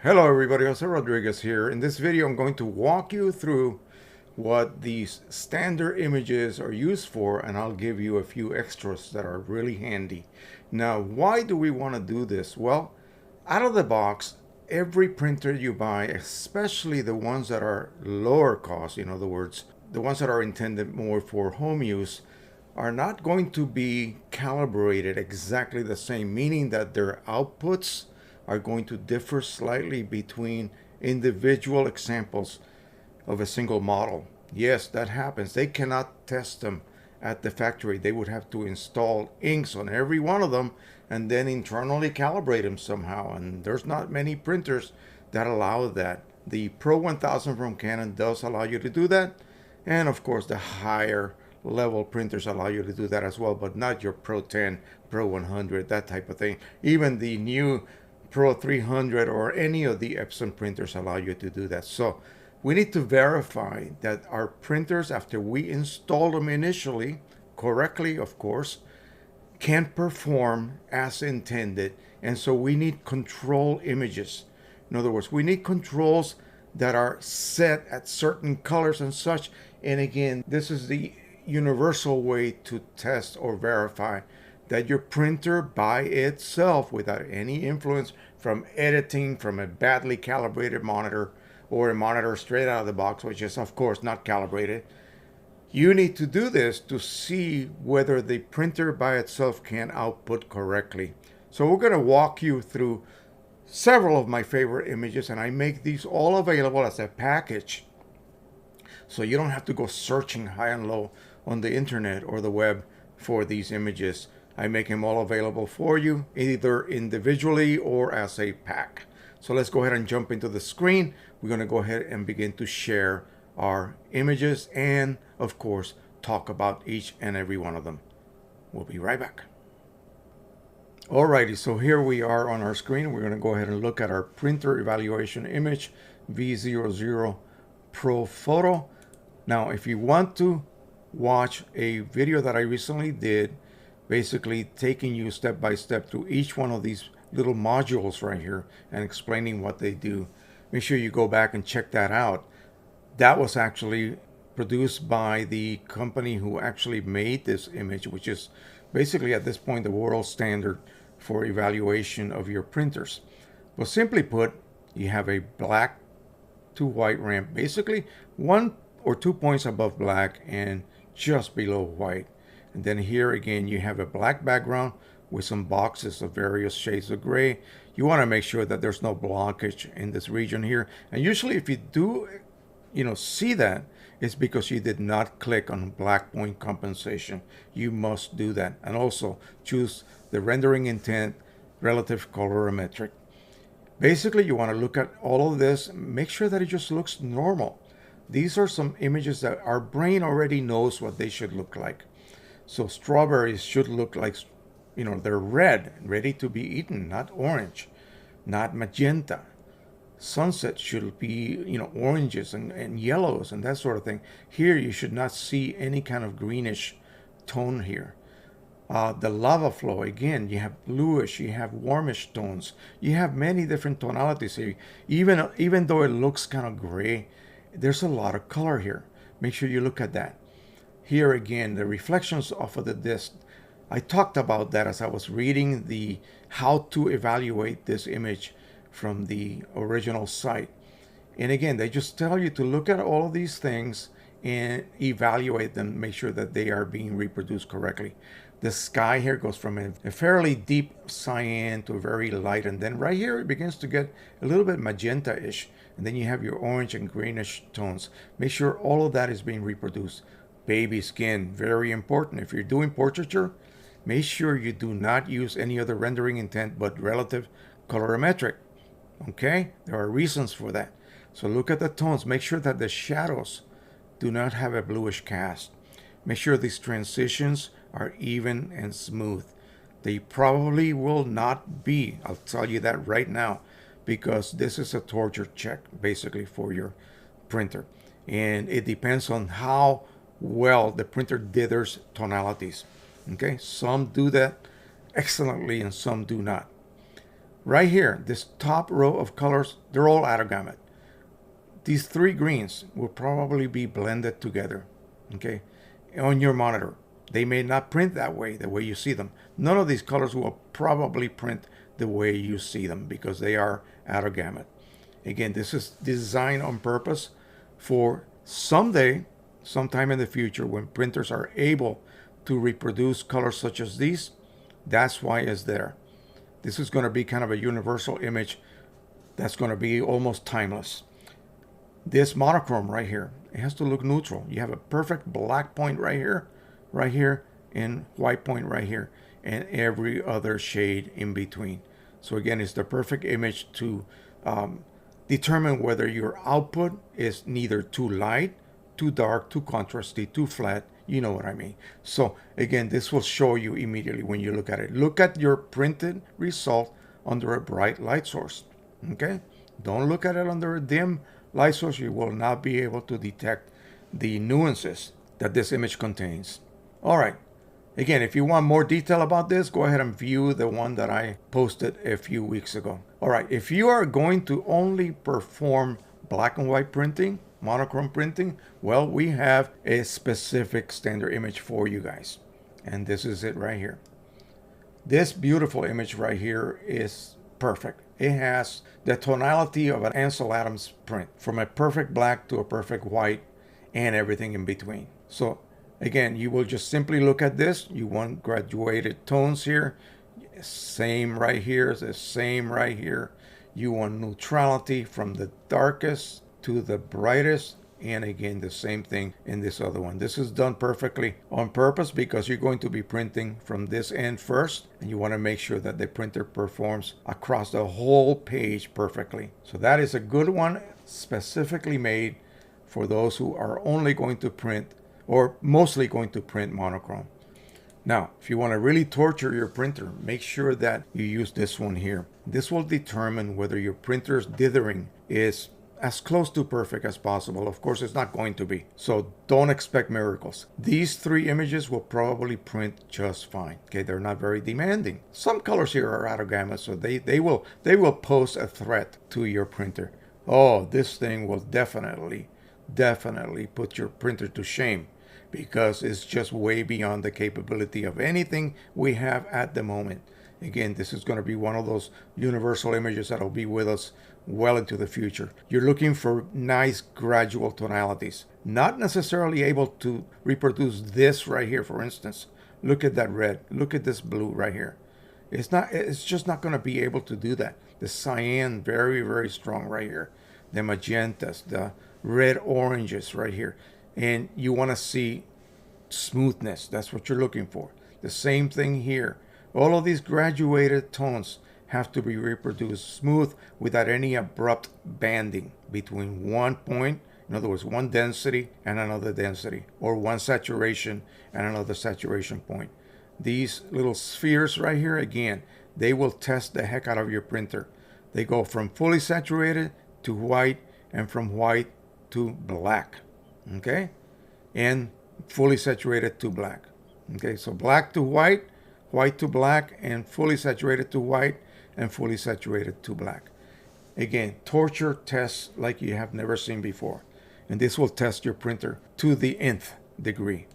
Hello everybody, Jose Rodriguez here. In this video I'm going to walk you through what these standard images are used for, and I'll give you a few extras that are really handy. Now, why do we want to do this? Well, out of the box, every printer you buy, especially the ones that are lower cost, in other words, the ones that are intended more for home use, are not going to be calibrated exactly the same, meaning that their outputs are going to differ slightly between individual examples of a single model. Yes, that happens. They cannot test them at the factory. They would have to install inks on every one of them and then internally calibrate them somehow. And there's not many printers that allow that. The Pro-1000 from Canon does allow you to do that. And of course, the higher level printers allow you to do that as well, but not your Pro-10, Pro-100, that type of thing. Even the new Pro-300 or any of the EPSON printers allow you to do that. So we need to verify that our printers, after we install them initially, correctly of course, can perform as intended. And so we need control images. In other words, we need controls that are set at certain colors and such. And again, this is the universal way to test or verify that your printer by itself, without any influence from editing from a badly calibrated monitor or a monitor straight out of the box, which is of course not calibrated. You need to do this to see whether the printer by itself can output correctly. So we're going to walk you through several of my favorite images, and I make these all available as a package, so you don't have to go searching high and low on the internet or the web for these images. I make them all available for you, either individually or as a pack. So let's go ahead and jump into the screen. We're going to go ahead and begin to share our images and, of course, talk about each and every one of them. We'll be right back. Alrighty, so here we are on our screen. We're going to go ahead and look at our printer evaluation image, V00 Pro Photo. Now, if you want to watch a video that I recently did, basically taking you step by step through each one of these little modules right here and explaining what they do, make sure you go back and check that out. That was actually produced by the company who actually made this image, which is basically at this point the world standard for evaluation of your printers. But simply put, you have a black to white ramp, basically 1 or 2 points above black and just below white. And then here again you have a black background with some boxes of various shades of gray. You want to make sure that there's no blockage in this region here. And usually if you do, see that, it's because you did not click on black point compensation. You must do that. And also choose the rendering intent relative colorimetric. Basically, you want to look at all of this, make sure that it just looks normal. These are some images that our brain already knows what they should look like. So strawberries should look like, they're red, ready to be eaten, not orange, not magenta. Sunset should be, oranges and yellows and that sort of thing. Here, you should not see any kind of greenish tone here. The lava flow, again, you have bluish, you have warmish tones. You have many different tonalities here. Even though it looks kind of gray, there's a lot of color here. Make sure you look at that. Here again, the reflections off of the disc. I talked about that as I was reading the how to evaluate this image from the original site. And again, they just tell you to look at all of these things and evaluate them, make sure that they are being reproduced correctly. The sky here goes from a fairly deep cyan to a very light, and then right here it begins to get a little bit magenta-ish, and then you have your orange and greenish tones. Make sure all of that is being reproduced. Baby skin, very important. If you're doing portraiture, make sure you do not use any other rendering intent but relative colorimetric. Okay, there are reasons for that. So look at the tones. Make sure that the shadows do not have a bluish cast. Make sure these transitions are even and smooth. They probably will not be. I'll tell you that right now, because this is a torture check basically for your printer. And it depends on how well the printer dithers tonalities. Okay, some do that excellently and some do not. right here, this top row of colors, they're all out of gamut. These three greens will probably be blended together, okay, on your monitor. They may not print that way, the way you see them. None of these colors will probably print the way you see them because they are out of gamut. Again, this is designed on purpose for someday, sometime in the future, when printers are able to reproduce colors such as these. That's why it's there. This is going to be kind of a universal image that's going to be almost timeless. This monochrome right here, it has to look neutral. You have a perfect black point right here, and white point right here, and every other shade in between. So again, it's the perfect image to determine whether your output is neither too light, too dark, too contrasty, too flat. You know what I mean. So again, this will show you immediately when you look at it. Look at your printed result under a bright light source. Okay? Don't look at it under a dim light source. You will not be able to detect the nuances that this image contains. All right. Again, if you want more detail about this, go ahead and view the one that I posted a few weeks ago. All right. If you are going to only perform black and white printing, monochrome printing, well, we have a specific standard image for you guys. And this is it right here. This beautiful image right here is perfect. It has the tonality of an Ansel Adams print, from a perfect black to a perfect white and everything in between. So again, you will just simply look at this. You want graduated tones here. Same right here, the same right here. You want neutrality from the darkest to the brightest. And again, the same thing in this other one. This is done perfectly on purpose because you're going to be printing from this end first, and you want to make sure that the printer performs across the whole page perfectly. So that is a good one, specifically made for those who are only going to print, or mostly going to print, monochrome. Now, if you want to really torture your printer, make sure that you use this one here. This will determine whether your printer's dithering is as close to perfect as possible. Of course, it's not going to be, so don't expect miracles. These three images will probably print just fine. Okay, they're not very demanding. Some colors here are out of gamut, so they will pose a threat to your printer. Oh, this thing will definitely put your printer to shame, because it's just way beyond the capability of anything we have at the moment. Again, this is going to be one of those universal images that'll be with us well into the future. You're looking for nice gradual tonalities. Not necessarily able to reproduce this right here, for instance. Look at that red. Look at this blue right here. It's just not going to be able to do that. The cyan, very, very strong right here. The magentas, the red oranges right here. And you want to see smoothness. That's what you're looking for. The same thing here. All of these graduated tones have to be reproduced smooth without any abrupt banding between one point, in other words, one density and another density, or one saturation and another saturation point. These little spheres right here, again, they will test the heck out of your printer. They go from fully saturated to white, and from white to black, okay? And fully saturated to black, okay? So black to white, white to black, and fully saturated to white, and fully saturated to black. Again, torture tests like you have never seen before. And this will test your printer to the nth degree.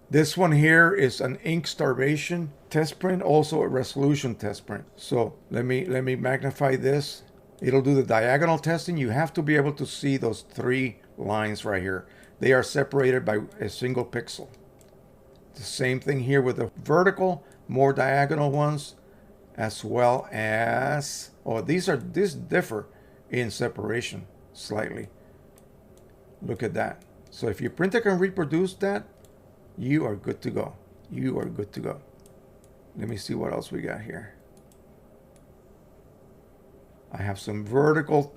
This one here is an ink starvation test print, also a resolution test print. So let me magnify this. It'll do the diagonal testing. You have to be able to see those three lines right here. They are separated by a single pixel. The same thing here with the vertical, more diagonal ones, as well as, these differ in separation slightly. Look at that. So if your printer can reproduce that, you are good to go. You are good to go. Let me see what else we got here. I have some vertical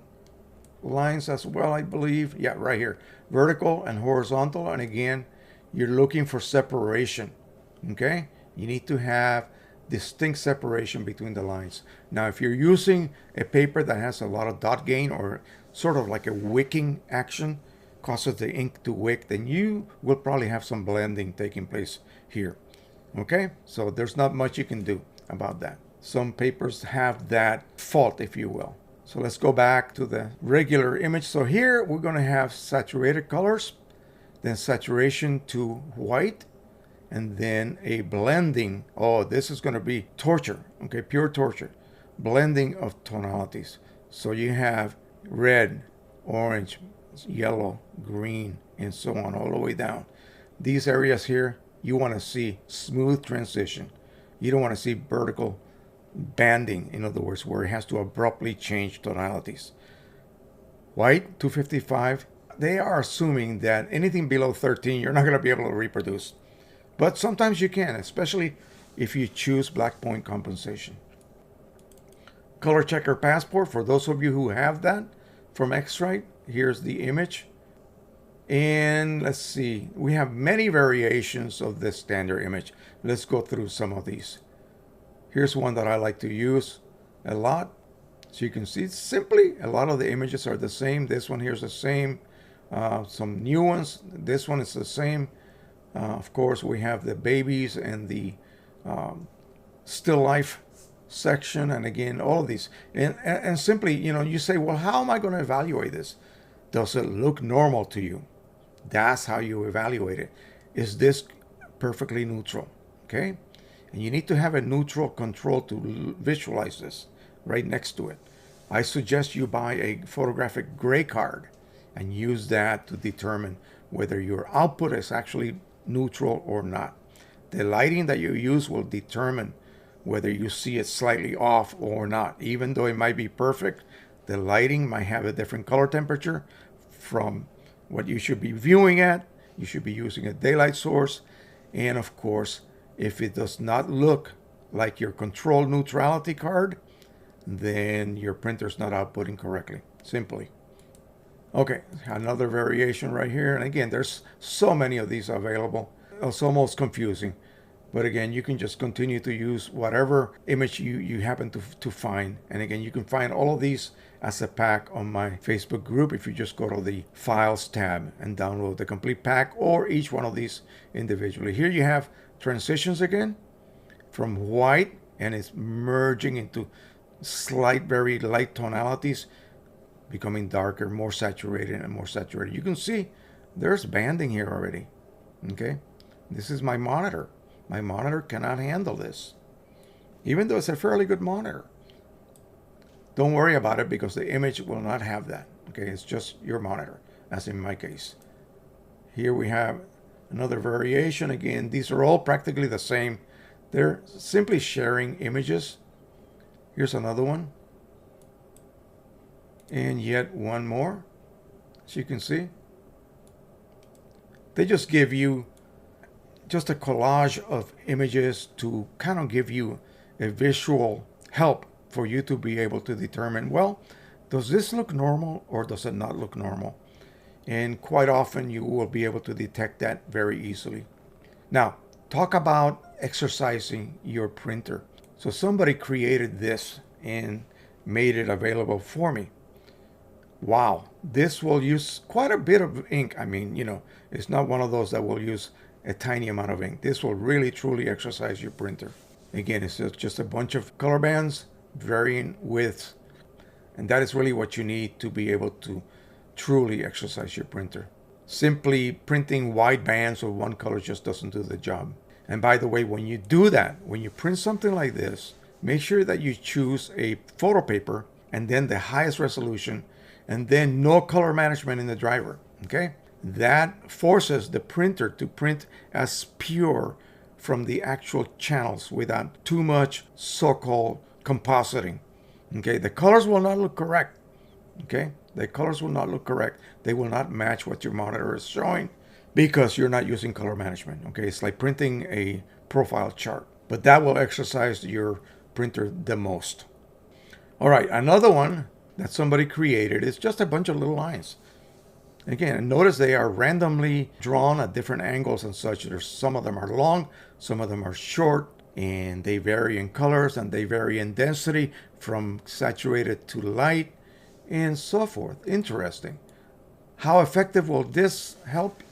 lines as well, I believe. Yeah, right here. Vertical and horizontal. And again, you're looking for separation. Okay? You need to have distinct separation between the lines. Now, if you're using a paper that has a lot of dot gain, or sort of like a wicking action, causes the ink to wick, then you will probably have some blending taking place here. Okay? So there's not much you can do about that. Some papers have that fault, if you will. So let's go back to the regular image. So here we're going to have saturated colors, then saturation to white, and then a blending. Oh, this is going to be torture. Okay, pure torture. Blending of tonalities. So you have red, orange, yellow, green, and so on all the way down. These areas here, you want to see smooth transition. You don't want to see vertical banding, in other words, where it has to abruptly change tonalities. White, 255. They are assuming that anything below 13, you're not going to be able to reproduce. But sometimes you can, especially if you choose black point compensation. Color checker passport, for those of you who have that from X-Rite, here's the image. And let's see, we have many variations of this standard image. Let's go through some of these. Here's one that I like to use a lot. So you can see simply a lot of the images are the same. This one here's the same. Some new ones. This one is the same. Of course, we have the babies and the still life section, and again all of these, and simply, you say, well, how am I going to evaluate this? Does it look normal to you? That's how you evaluate it. Is this perfectly neutral? Okay, and you need to have a neutral control to visualize this right next to it. I suggest you buy a photographic gray card and use that to determine whether your output is actually neutral or not. The lighting that you use will determine whether you see it slightly off or not. Even though it might be perfect, the lighting might have a different color temperature from what you should be viewing at. You should be using a daylight source. And of course, if it does not look like your control neutrality card, then your printer's not outputting correctly, simply. Okay, another variation right here. And again, there's so many of these available. It's almost confusing. But again, you can just continue to use whatever image you happen to find. And again, you can find all of these as a pack on my Facebook group if you just go to the Files tab and download the complete pack or each one of these individually. Here you have transitions again from white, and it's merging into slight, very light tonalities, becoming darker, more saturated and more saturated. You can see there's banding here already. Okay, this is my monitor. My monitor cannot handle this, even though it's a fairly good monitor. Don't worry about it because the image will not have that. Okay, it's just your monitor, as in my case. Here we have another variation. Again, these are all practically the same. They're simply sharing images. Here's another one. And yet one more. As you can see, they just give you just a collage of images to kind of give you a visual help for you to be able to determine, well, does this look normal or does it not look normal? And quite often you will be able to detect that very easily. Now, talk about exercising your printer. So somebody created this and made it available for me. Wow, this will use quite a bit of ink. I mean, it's not one of those that will use a tiny amount of ink. This will really truly exercise your printer. Again, it's just a bunch of color bands, varying widths, and that is really what you need to be able to truly exercise your printer. Simply printing wide bands of one color just doesn't do the job. And by the way, when you do that, when you print something like this, make sure that you choose a photo paper and then the highest resolution, and then no color management in the driver. Okay, that forces the printer to print as pure from the actual channels without too much so-called compositing. Okay, the colors will not look correct. Okay, the colors will not look correct. They will not match what your monitor is showing because you're not using color management. Okay, it's like printing a profile chart, but that will exercise your printer the most. All right, another one that somebody created is just a bunch of little lines. Again, notice they are randomly drawn at different angles and such. Some of them are long, some of them are short, and they vary in colors and they vary in density from saturated to light and so forth. Interesting. How effective will this help?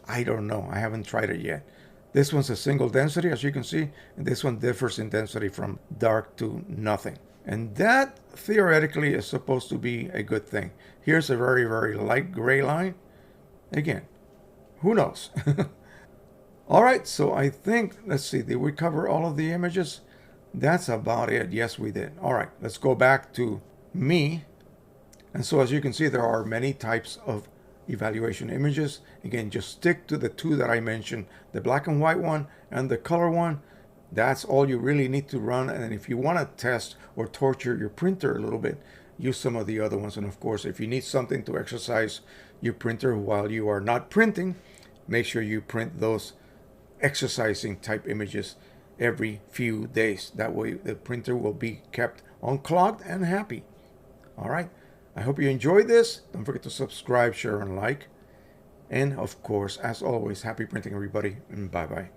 I don't know. I haven't tried it yet. This one's a single density, as you can see, and this one differs in density from dark to nothing. And that theoretically is supposed to be a good thing. Here's a very, very light gray line. Again, who knows? All right, so I think, let's see, did we cover all of the images? That's about it. Yes, we did. All right, let's go back to me. And so as you can see, there are many types of evaluation images. Again, just stick to the two that I mentioned, the black and white one and the color one. That's all you really need to run. And if you want to test or torture your printer a little bit, use some of the other ones. And of course, if you need something to exercise your printer while you are not printing, make sure you print those exercising type images every few days. That way the printer will be kept unclogged and happy. All right. I hope you enjoyed this. Don't forget to subscribe, share, and like. And of course, as always, happy printing, everybody, and bye-bye.